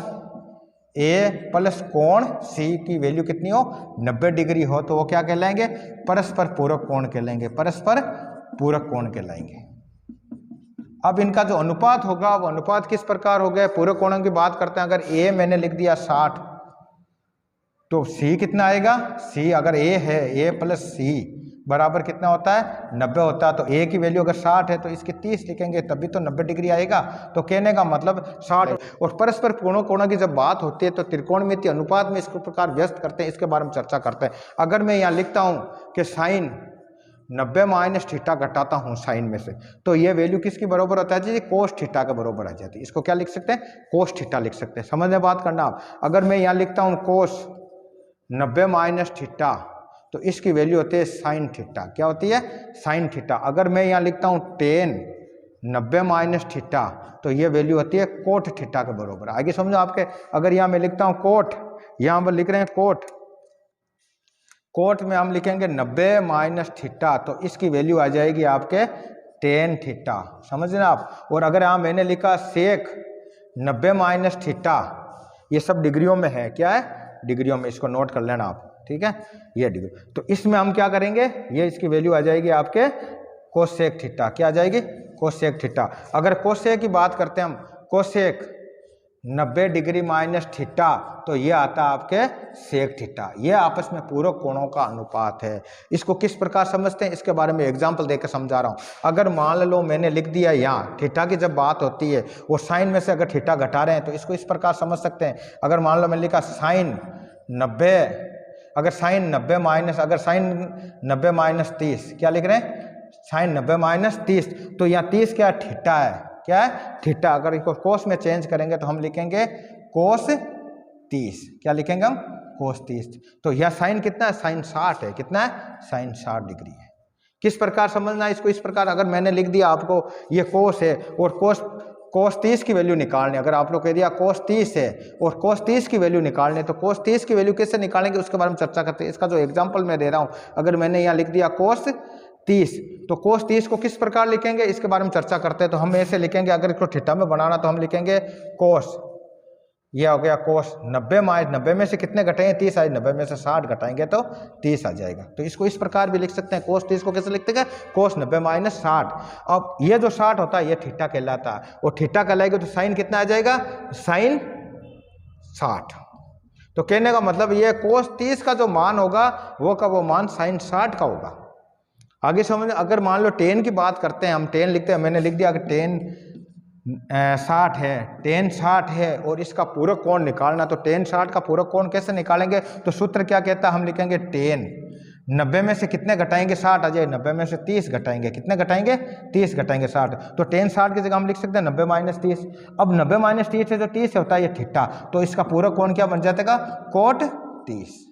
ए प्लस कोण सी की वैल्यू कितनी हो, 90 डिग्री हो, तो वो क्या कहलाएंगे, परस्पर पूरक कोण कहलाएंगे, परस्पर पूरक कोण कहलाएंगे। अब इनका जो अनुपात होगा वो अनुपात किस प्रकार हो गया, पूरक कोणों की बात करते हैं। अगर ए मैंने लिख दिया 60 तो सी कितना आएगा, सी अगर ए है, ए प्लस सी बराबर कितना होता है, 90 होता है। तो ए की वैल्यू अगर 60 है तो इसकी 30 लिखेंगे तभी तो 90 डिग्री आएगा। तो कहने का मतलब 60। और परस्पर कोणों की जब बात होती है तो त्रिकोणमिति अनुपात में इस प्रकार व्यस्त करते हैं, इसके बारे में चर्चा करते हैं। अगर मैं यहाँ लिखता हूँ कि साइन 90 माइनस थीटा घटाता हूँ साइन में से, तो ये वैल्यू किसकी बराबर होता है जी, कोस थीटा के बराबर आ जाती है। इसको क्या लिख सकते हैं, कोस थीटा लिख सकते हैं। समझ में बात करना आप। अगर मैं यहाँ लिखता हूँ कोस 90 माइनस थीटा तो इसकी वैल्यू होती है साइन थीटा। क्या होती है, साइन थीटा। अगर मैं यहाँ लिखता हूँ टेन 90 माइनस थीटा तो ये वैल्यू होती है कोट थीटा के बराबर। आगे समझो आपके, अगर यहाँ मैं लिखता हूँ कोट, यहाँ पर लिख रहे हैं कोट, कोट में हम लिखेंगे 90 माइनस थीटा तो इसकी वैल्यू आ जाएगी आपके टेन थीटा। समझ रहे आप। और अगर यहाँ मैंने लिखा सेक 90 माइनस थीटा, ये सब डिग्रियों में है, क्या है, डिग्रियों में, इसको नोट कर लेना आप। ठीक है, ये डिग्री। तो इसमें हम क्या करेंगे, ये इसकी वैल्यू आ जाएगी आपके कोसेक थीटा। क्या आ जाएगी, कोसेक थीटा। अगर कोसेक की बात करते हैं हम, कोसेक 90 डिग्री माइनस थीटा तो ये आता है आपके सेक थीटा। ये आपस में पूरक कोणों का अनुपात है। इसको किस प्रकार समझते हैं, इसके बारे में एग्जाम्पल देकर समझा रहा हूँ। अगर मान लो मैंने लिख दिया यहाँ थीटा की जब बात होती है वो साइन में से अगर थीटा घटा रहे हैं तो इसको इस प्रकार समझ सकते हैं। अगर मान लो मैंने लिखा साइन 90, अगर साइन 90 माइनस, अगर साइन 90 माइनस 30, क्या लिख रहे हैं, साइन 90 माइनस 30, तो यहाँ 30 क्या थीटा है, क्या है, थीटा। अगर इसको कोस में चेंज करेंगे तो हम लिखेंगे कोस 30। क्या लिखेंगे हम, कोस 30। तो यह साइन कितना है, साइन 60 है। कितना है, साइन 60 डिग्री है। किस प्रकार समझना है इसको, इस प्रकार। अगर मैंने लिख दिया आपको ये कोस है और कोस 30 की वैल्यू निकालनी, अगर आप लोग कह दिया कोस 30 है और कोस 30 की वैल्यू निकालनी, तो कोस 30 की वैल्यू कैसे निकालेंगे उसके बारे में चर्चा करते हैं। इसका जो एग्जांपल मैं दे रहा हूं, अगर मैंने यहाँ लिख दिया कोस 30 तो कोस 30 को किस प्रकार लिखेंगे इसके बारे में चर्चा करते हैं। तो हम ऐसे लिखेंगे, अगर इसको थीटा में बनाना तो हम लिखेंगे कोस, ये हो गया कोस 90 माइनस 90 में से कितने घटाएंगे, 30 आए, 90 में से 60 घटाएंगे तो 30 आ जाएगा। तो इसको इस प्रकार भी लिख सकते हैं। कोस 30 को कैसे लिखते हैं, कोस 90 माइनस 60। अब ये जो 60 होता है ये थीटा कहलाता है, और थीटा कहलाएगा तो साइन कितना आ जाएगा, साइन 60। तो कहने का मतलब ये कोस 30 का जो मान होगा वो का वो मान साइन 60 का होगा। आगे समझ, अगर मान लो टेन की बात करते हैं, हम टेन लिखते हैं, मैंने लिख दिया कि टेन 60 है, टेन 60 है और इसका पूरक कोण निकालना, तो टेन 60 का पूरक कोण कैसे निकालेंगे, तो सूत्र क्या कहता है, हम लिखेंगे टेन 90 में से कितने घटाएंगे, 60 आ जाए, 90 में से 30 घटाएंगे, कितने घटाएंगे, 30 घटाएंगे 60। तो टेन 60 की जगह हम लिख सकते हैं 90 माइनस 30। अब 90 माइनस 30 से जो 30 होता है ये थीटा, तो इसका पूरक कोण क्या बन जाएगा, कोट 30।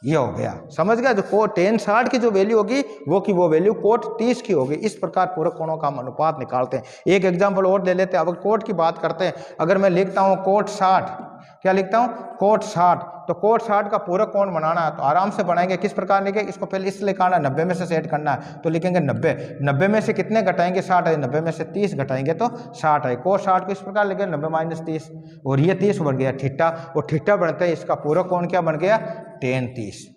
ये हो गया, समझ गया। जो कोट टेन 60 की जो वैल्यू होगी वो की वो वैल्यू कोट 30 की होगी। इस प्रकार पूरक कोणों का हम अनुपात निकालते हैं। एक एग्जांपल और ले लेते हैं। अब कोट की बात करते हैं, अगर मैं लिखता हूँ कोट 60, क्या लिखता हूँ, कोट 60, तो कोट 60 का पूरक कोण बनाना है तो आराम से बनाएंगे। किस प्रकार लिखेंगे, इसको पहले इसलिए लिखाना है 90 में से सेट करना है, तो लिखेंगे 90 में से कितने घटाएंगे, 60 है, 90 में से 30 घटाएंगे तो 60 है। कोट 60 को इस प्रकार लिखेंगे 90 माइनस 30, और ये 30 बन गया थीटा, और थीटा बनते हैं इसका पूरक कोण क्या बन गया, टेन 30।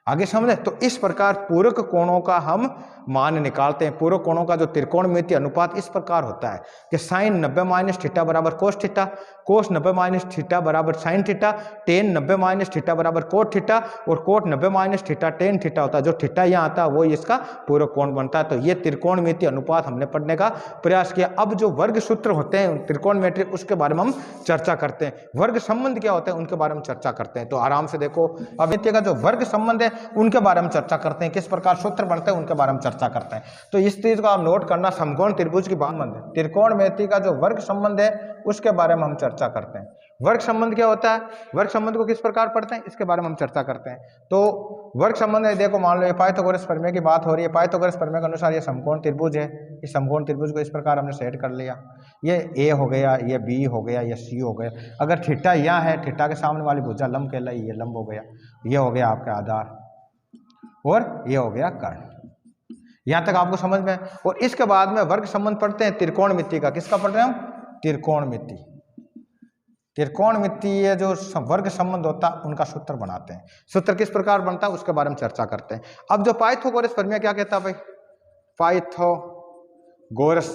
आगे समझे। तो इस प्रकार पूरक कोणों का हम मान निकालते हैं। पूरक कोणों का जो त्रिकोणमितीय अनुपात इस प्रकार होता है कि साइन 90 माइनस थीटा बराबर cos theta, cos 90 minus theta बराबर sine theta, tan 90 minus theta बराबर कोट थीटा और cot 90 minus theta tan theta होता है। जो थीटा यहाँ आता है वो इसका पूरक कोण बनता है। तो ये त्रिकोणमितीय अनुपात हमने पढ़ने का प्रयास किया। अब जो वर्ग सूत्र होते हैं त्रिकोणमितीय उसके बारे में हम चर्चा करते हैं। वर्ग संबंध क्या होते हैं उनके बारे में चर्चा करते हैं। तो आराम से देखो, अब का जो वर्ग संबंध है उनके बारे में चर्चा करते हैं, किस प्रकार सूत्र बनते हैं उनके बारे में चर्चा करते हैं। तो इस चीज को आप नोट करना, समकोण त्रिभुज की संबंध है, त्रिकोणमितीय का जो वर्ग संबंध है उसके बारे में हम चर्चा करते हैं। वर्ग संबंध क्या होता है, वर्ग संबंध को किस प्रकार पढ़ते हैं इसके बारे में हम चर्चा करते हैं। तो वर्ग संबंध है, देखो मान लो ये पाइथागोरस प्रमेय की बात हो रही है। पाइथागोरस प्रमेय के अनुसार ये समकोण त्रिभुज है। इस समकोण त्रिभुज को इस प्रकार हमने सेट कर लिया। ये ए हो गया, ये बी हो गया, ये सी हो गया। अगर थीटा यहाँ है, थीटा के सामने वाली भुजा लंब कहलाई, ये लंब हो गया, ये हो गया आपका आधार और ये हो गया कर्ण। यहां तक आपको समझ में। और इसके बाद में वर्ग संबंध पढ़ते हैं त्रिकोणमिति का। किसका पढ़ रहे हैं हम, त्रिकोणमिति। त्रिकोणमितीय जो वर्ग संबंध होता है उनका सूत्र बनाते हैं। सूत्र किस प्रकार बनता है उसके बारे में चर्चा करते हैं। अब जो पाइथागोरस प्रमेय क्या कहता है भाई, पाइथागोरस,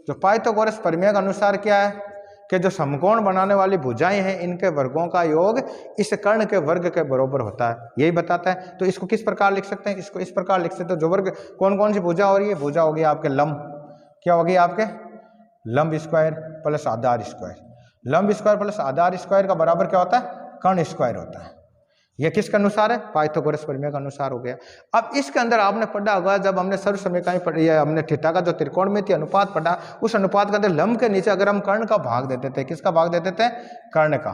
जो पाइथागोरस प्रमेय के अनुसार क्या है कि जो समकोण बनाने वाली भुजाएं हैं इनके वर्गों का योग इस कर्ण के वर्ग के बराबर होता है, यही बताता है। तो इसको किस प्रकार लिख सकते हैं, इसको इस प्रकार लिख सकते हैं। जो वर्ग कौन कौन सी भुजा हो रही है, भुजा होगी आपके लंब, क्या होगी आपके लंब स्क्वायर प्लस आधार स्क्वायर। लंब स्क्वायर प्लस आधार स्क्वायर का बराबर क्या होता है, कर्ण स्क्वायर होता है। यह किसके अनुसार है, पाइथागोरस प्रमेय के अनुसार हो गया। अब इसके अंदर आपने पढ़ा होगा, जब हमने सर्व समीकरण पढ़ी है, हमने थीटा का जो त्रिकोणमितीय अनुपात पढ़ा, उस अनुपात के अंदर लंब के नीचे अगर हम कर्ण का भाग देते थे, किसका भाग देते थे, कर्ण का,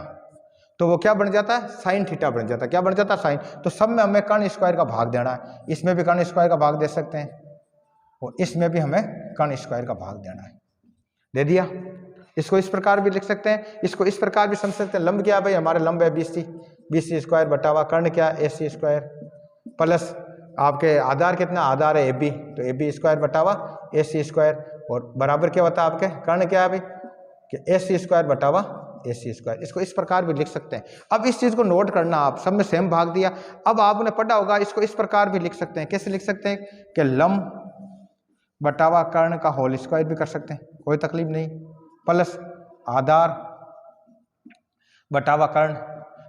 तो वो क्या बन जाता है, साइन थीटा बन जाता है। क्या बन जाता है, साइन। तो सब में हमें कर्ण स्क्वायर का भाग देना है। इसमें भी कर्ण स्क्वायर का भाग दे सकते हैं और इसमें भी हमें कर्ण स्क्वायर का भाग देना है, दे दिया। इसको इस प्रकार भी लिख सकते हैं, इसको इस प्रकार भी समझ सकते हैं। लंब क्या है भाई, हमारे लंब है BC, BC स्क्वायर बटा हुआ कर्ण क्या है, AC स्क्वायर प्लस आपके आधार कितना, आधार है AB, तो AB स्क्वायर बटा हुआ AC स्क्वायर और बराबर क्या होता है आपके कर्ण क्या है भाई कि AC स्क्वायर बटा हुआ AC स्क्वायर। इसको इस प्रकार भी लिख सकते हैं। अब इस चीज को नोट करना, आप सब में सेम भाग दिया। अब आपने पढ़ा होगा, इसको इस प्रकार भी लिख सकते हैं। कैसे लिख सकते हैं कि लंब बटा हुआ कर्ण का होल स्क्वायर भी कर सकते हैं, कोई तकलीफ नहीं, प्लस आधार बटा हुआ कर्ण,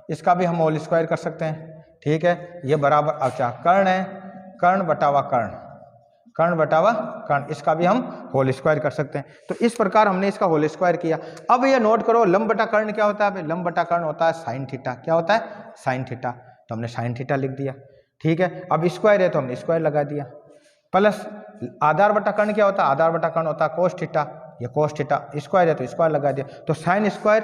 इसका भी हम होल स्क्वायर कर सकते हैं, ठीक है। ये बराबर अच्छा कर्ण है, कर्ण बटा हुआ कर्ण, कर्ण बटा हुआ कर्ण, इसका भी हम होल स्क्वायर कर सकते हैं। तो इस प्रकार हमने इसका होल स्क्वायर किया। अब ये नोट करो, लंब बटा कर्ण क्या होता है, लंब बटा कर्ण होता है साइन थीटा। क्या होता है, साइन थीटा। तो हमने साइन थीटा लिख दिया, ठीक है। अब स्क्वायर है तो हमने स्क्वायर लगा दिया, प्लस आधार बटा कर्ण क्या होता है, आधार बटा कर्ण होता है कोस थीटा, ये कोस थीटा, स्क्वायर है तो स्क्वायर लगा दिया। तो sine square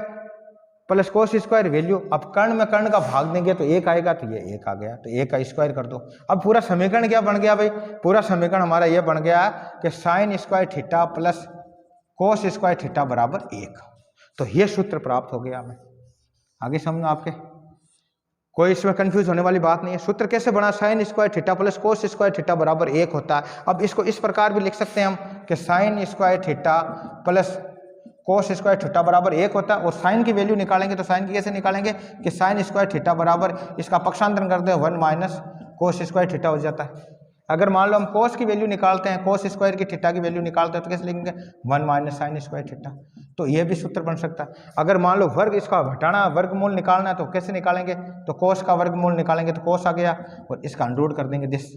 plus cos square value, अब कर्ण में कर्ण का भाग देंगे तो एक आएगा, तो ये एक आ गया, तो एक का स्क्वायर कर दो। अब पूरा समीकरण क्या बन गया भाई, पूरा समीकरण हमारा ये बन गया कि sine square theta plus cos square theta बराबर 1। तो ये सूत्र प्राप्त हो गया हमें। आगे समझना, आपके कोई इसमें कंफ्यूज होने वाली बात नहीं है। सूत्र कैसे बना, sine square theta plus cos square theta बराबर 1 होता है। अब इसको इस प्रकार भी लिख सकते हैं हम कि sine square theta plus cos square theta बराबर 1 होता है। और साइन की वैल्यू निकालेंगे तो साइन की कैसे निकालेंगे कि साइन स्क्वायर थीटा बराबर, इसका पक्षांतरण करते हैं 1 माइनस कोस स्क्वायर थीटा हो जाता है। अगर मान लो हम कोस की वैल्यू निकालते हैं, कोस स्क्वायर की थीटा की वैल्यू निकालते हैं, तो कैसे लिखेंगे 1 माइनस साइन स्क्वायर थीटा। तो ये भी सूत्र बन सकता है। अगर मान लो वर्ग इसका हटाना, वर्गमूल निकालना है, तो कैसे निकालेंगे, तो कोस का वर्गमूल निकालेंगे तो कोस आ गया और इसका अंडर कर देंगे this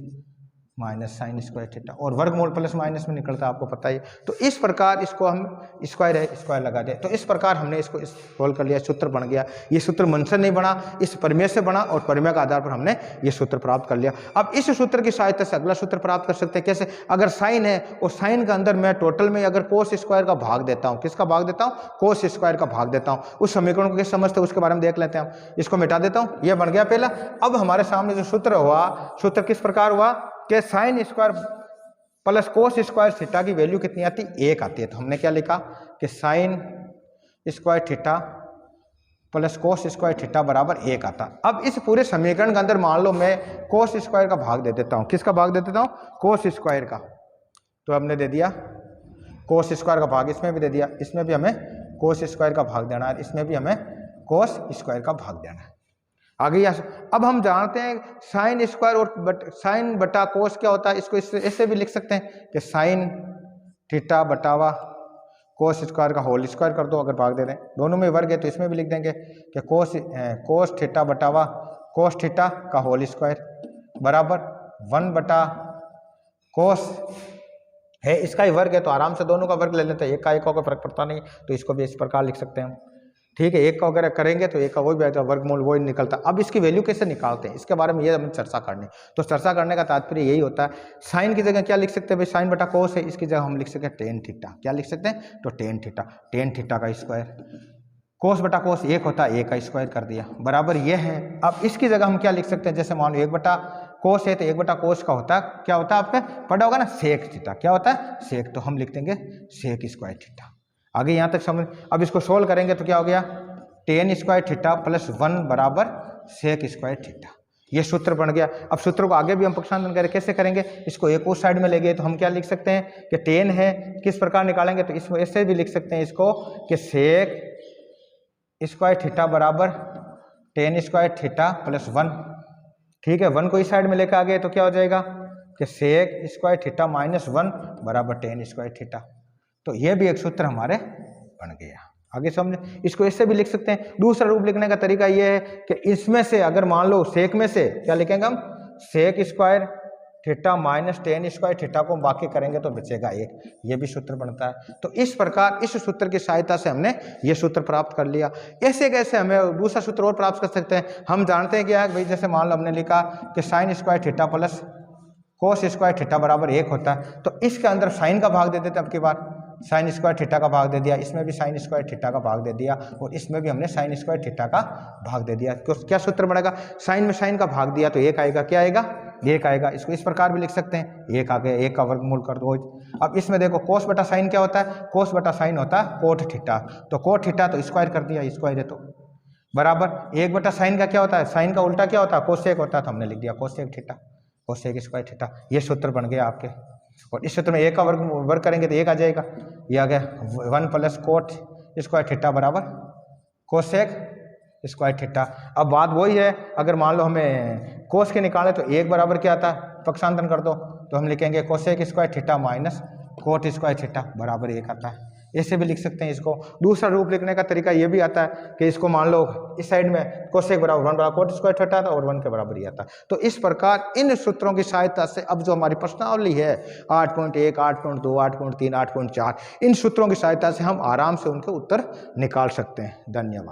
minus sine square theta, और वर्गमूल प्लस माइनस में निकलता है, आपको पता ही। तो इस प्रकार इसको हम स्क्वायर है, स्क्वायर लगा दे। तो इस प्रकार हमने इसको सोल्व कर लिया, सूत्र बन गया। ये सूत्र मन से नहीं बना, इस प्रमेय से बना और प्रमेय के आधार पर हमने ये सूत्र प्राप्त कर लिया। अब इस सूत्र की सहायता से अगला सूत्र प्राप्त कर सकते हैं। कैसे, अगर साइन है और साइन के अंदर मैं टोटल में अगर कोस स्क्वायर का भाग देता हूँ, किसका भाग देता हूँ, कोस स्क्वायर का भाग देता हूँ, उस समीकरण को कैसे समझते हैं उसके बारे में देख लेते हैं हम। इसको मिटा देता हूँ, ये बन गया पहला। अब हमारे सामने जो सूत्र हुआ, सूत्र किस प्रकार हुआ कि sine square plus cos square theta की वैल्यू कितनी आती, 1 आती है। तो हमने क्या लिखा कि sine square theta plus cos square theta बराबर 1 आता। अब इस पूरे समीकरण के अंदर मान लो मैं कोस स्क्वायर का भाग दे देता हूँ, किसका भाग दे देता हूँ, कोस स्क्वायर का। तो हमने दे दिया कोस स्क्वायर का भाग, इसमें भी दे दिया, इसमें भी हमें कोस स्क्वायर का भाग देना है, इसमें भी हमें कोस स्क्वायर का भाग देना है। आगे अब हम जानते हैं साइन स्क्वायर और साइन बटा कोस क्या होता है, इसको ऐसे भी लिख सकते हैं कि साइन थीटा बटावा कोस स्क्वायर का होल स्क्वायर कर दो, अगर भाग दे दें, दोनों में वर्ग है तो इसमें भी लिख देंगे कि कोस थीटा बटावा कोस थीटा का होल स्क्वायर बराबर 1 बटा कोस है, इसका ही वर्ग है तो आराम से दोनों का वर्ग ले लेते हैं, एक का एक का फर्क पड़ता नहीं, तो इसको भी इस प्रकार लिख सकते हैं हम। ठीक है, एक का अगर करेंगे तो एक का वही भी वर्गमूल वही निकलता। अब इसकी वैल्यू कैसे निकालते हैं, इसके बारे में ये हमें चर्चा करनी। तो चर्चा करने का तात्पर्य यही होता है, साइन की जगह क्या लिख सकते हैं भाई, साइन बटा कोस है, इसकी जगह हम लिख सकते हैं टेन थीटा। क्या लिख सकते हैं, तो टेन थीटा का स्क्वायर, कोस बटा कोस एक होता है, एक का स्क्वायर कर दिया बराबर ये है। अब इसकी जगह हम क्या लिख सकते हैं, जैसे मान लो 1 बटा कोस है तो 1 बटा कोस का होता है, क्या होता है आपका पढ़ा होगा ना, सेक थीटा। क्या होता है, सेक, तो हम लिख देंगे सेक स्क्वायर थीटा। आगे यहाँ तक समझ। अब इसको सोल्व करेंगे तो क्या हो गया, टेन स्क्वायर थीटा प्लस 1 बराबर सेक स्क्वायर थीटा, ये सूत्र बन गया। अब सूत्र को आगे भी हम पक्षांतरण करें, कैसे करेंगे, इसको एक उस साइड में ले गए तो हम क्या लिख सकते हैं कि टेन है, किस प्रकार निकालेंगे, तो इसमें ऐसे भी लिख सकते हैं इसको कि सेक स्क्वायर थीटा बराबर टेन स्क्वायर थीटा प्लस 1। ठीक है, 1 को इस साइड में लेकर आ गए तो क्या हो जाएगा कि सेक स्क्वायर थीटा माइनस 1 बराबर टेन स्क्वायर थीटा। तो ये भी एक सूत्र हमारे बन गया। आगे समझे, इसको इससे भी लिख सकते हैं। दूसरा रूप लिखने का तरीका ये है कि इसमें से अगर मान लो सेक में से क्या लिखेंगे हम, sec square theta minus tan square theta को बाकी करेंगे तो बचेगा एक, ये भी सूत्र बनता है। तो इस प्रकार इस सूत्र की सहायता से हमने ये सूत्र प्राप्त कर लिया। ऐसे कैसे हमें दूसरा सूत्र और प्राप्त कर सकते हैं, हम जानते हैं क्या भाई, जैसे मान लो हमने लिखा कि sine square theta plus cos square theta बराबर 1 होता है, तो इसके अंदर साइन का भाग दे देते हैं। अब की बार साइन स्क्वायर थीटा का भाग दे दिया, इसमें भी साइन स्क्वायर थीटा का भाग दे दिया, और इसमें भी हमने साइन स्क्वायर थीटा का भाग दे दिया। तो क्या सूत्र बनेगा, साइन में साइन का भाग दिया तो 1 आएगा, क्या आएगा, 1 आएगा। इसको इस प्रकार भी लिख सकते हैं, 1 आ गया, 1 का वर्गमूल कर दो। अब इसमें देखो कोस बटा साइन क्या होता है, कोस बटा साइन होता है कोट थीटा, तो कोट थीटा तो स्क्वायर कर दिया, स्क्वायर है तो बराबर 1 बटा साइन का क्या होता है, साइन का उल्टा क्या होता है, कोसेक होता है, तो हमने लिख दिया cosec theta, cosec square theta. ये सूत्र बन गया आपके। और इस सूत्र में 1 का वर्ग करेंगे तो 1 आ जाएगा, ये आ गया 1 प्लस कोट स्क्वायर थीटा बराबर कोसेक स्क्वायर थीटा। अब बात वही है, अगर मान लो हमें कोस के निकाले तो 1 बराबर क्या आता है, पक्षांतरण कर दो तो हम लिखेंगे cosec square theta minus cot square theta बराबर 1 आता है। ऐसे भी लिख सकते हैं इसको। दूसरा रूप लिखने का तरीका ये भी आता है कि इसको मान लो इस साइड में कोसेक बराबर 1 बराबर कोट स्क्वायर थीटा था और 1 के बराबर ही आता। तो इस प्रकार इन सूत्रों की सहायता से अब जो हमारी प्रश्नावली है 8.1, 8.2, 8.3, 8.4, इन सूत्रों की सहायता से हम आराम से उनके उत्तर निकाल सकते हैं। धन्यवाद।